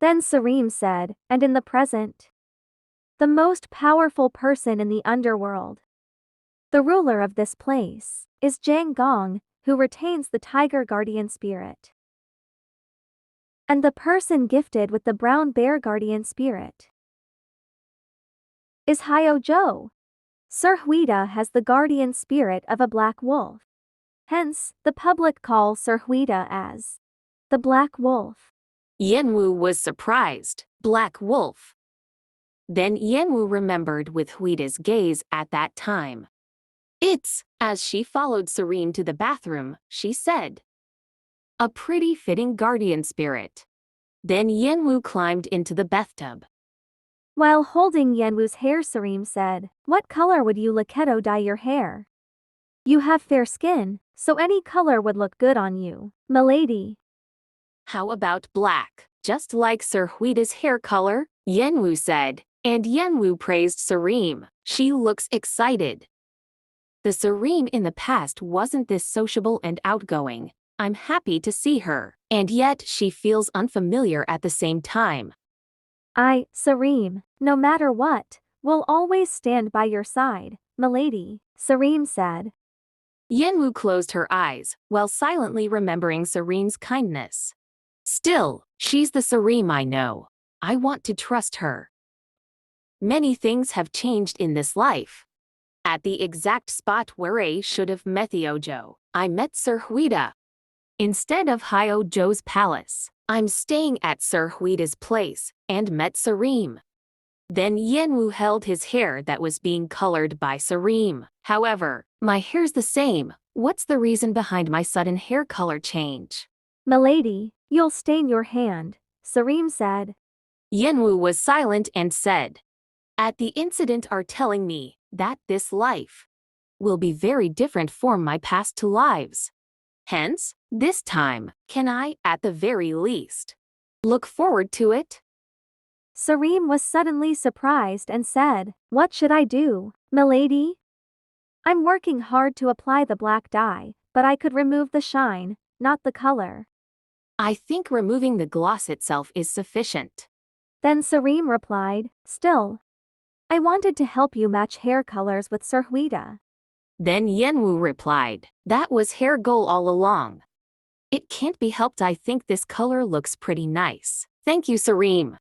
Then Sareem said, and in the present, the most powerful person in the underworld, the ruler of this place, is Jang Gong, who retains the tiger guardian spirit. And the person gifted with the brown bear guardian spirit is YEOWO. Sir HWITA has the guardian spirit of a black wolf. Hence, the public call Sir HWITA as the Black Wolf. YEOWO was surprised. Black Wolf. Then YEOWO remembered with HWITA's gaze at that time. It's, as she followed Sareem to the bathroom, she said, a pretty fitting guardian spirit. Then YEOWO climbed into the bathtub. While holding YEOWO's hair, Sareem said, "What color would you Laketo dye your hair? You have fair skin, so any color would look good on you, milady." How about black, just like Sir HWITA's hair color? YEOWO said, and YEOWO praised Sareem. She looks excited. The Sareem in the past wasn't this sociable and outgoing. I'm happy to see her, and yet she feels unfamiliar at the same time. Sareem, no matter what, will always stand by your side, milady, Sareem said. YEOWO closed her eyes, while silently remembering Sareem's kindness. Still, she's the Sareem I know. I want to trust her. Many things have changed in this life. At the exact spot where I should have met YEOWO, I met Sir HWITA. Instead of YEOWO's palace, I'm staying at Sir HWITA's place, and met Sareem. Then YEOWO held his hair that was being colored by Sareem. However, my hair's the same. What's the reason behind my sudden hair color change? Milady, you'll stain your hand, Sareem said. YEOWO was silent and said, at the incident are telling me that this life will be very different from my past two lives. Hence, this time, can I, at the very least, look forward to it? Sareem was suddenly surprised and said, "What should I do, milady? I'm working hard to apply the black dye, but I could remove the shine, not the color." I think removing the gloss itself is sufficient. Then Sareem replied, "Still, I wanted to help you match hair colors with Sir HWITA." Then YEOWO replied, that was her goal all along. It can't be helped, I think this color looks pretty nice. Thank you, Sareem.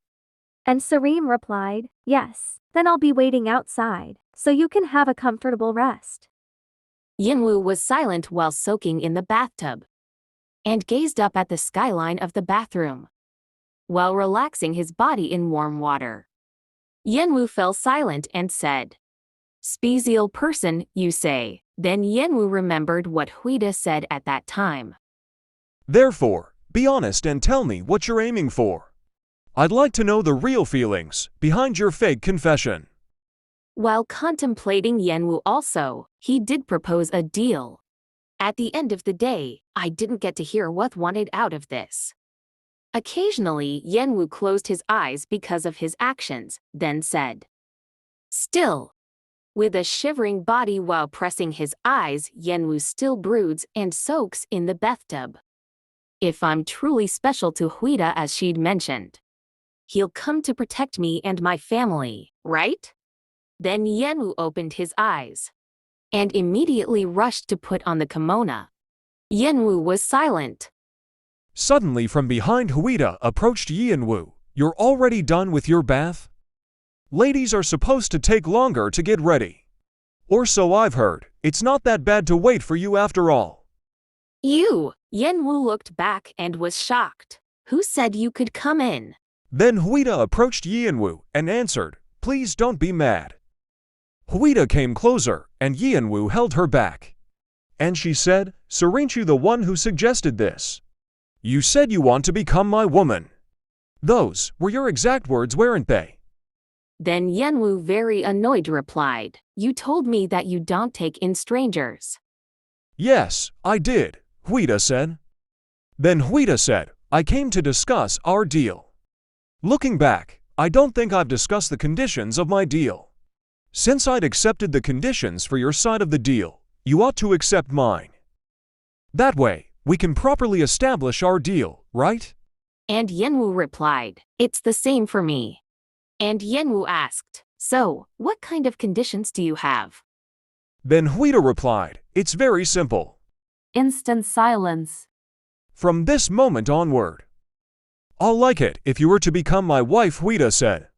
And Sareem replied, "Yes, then I'll be waiting outside, so you can have a comfortable rest." YEOWO was silent while soaking in the bathtub, and gazed up at the skyline of the bathroom, while relaxing his body in warm water. YEOWO fell silent and said, special person, you say? Then YEOWO remembered what HWITA said at that time. Therefore, be honest and tell me what you're aiming for. I'd like to know the real feelings behind your fake confession. While contemplating YEOWO also, he did propose a deal. At the end of the day, I didn't get to hear what wanted out of this. Occasionally, YEOWO closed his eyes because of his actions, then said, still, with a shivering body while pressing his eyes, YEOWO still broods and soaks in the bathtub. If I'm truly special to HWITA as she'd mentioned, he'll come to protect me and my family, right? Then YEOWO opened his eyes and immediately rushed to put on the kimono. YEOWO was silent. Suddenly from behind HWITA approached YEOWO. You're already done with your bath? Ladies are supposed to take longer to get ready. Or so I've heard. It's not that bad to wait for you after all. YEOWO looked back and was shocked. Who said you could come in? Then HWITA approached YEOWO and answered, please don't be mad. HWITA came closer, and YEOWO held her back. And she said, aren't you the one who suggested this? You said you want to become my woman. Those were your exact words, weren't they? Then YEOWO, very annoyed, replied, you told me that you don't take in strangers. Yes, I did, HWITA said. Then HWITA said, I came to discuss our deal. Looking back, I don't think I've discussed the conditions of my deal. Since I'd accepted the conditions for your side of the deal, you ought to accept mine. That way, we can properly establish our deal, right? And Yenwu replied, "It's the same for me." And Yenwu asked, "So, what kind of conditions do you have?" Then HWITA replied, "It's very simple. Instant silence. From this moment onward, I'll like it if you were to become my wife," HWITA said.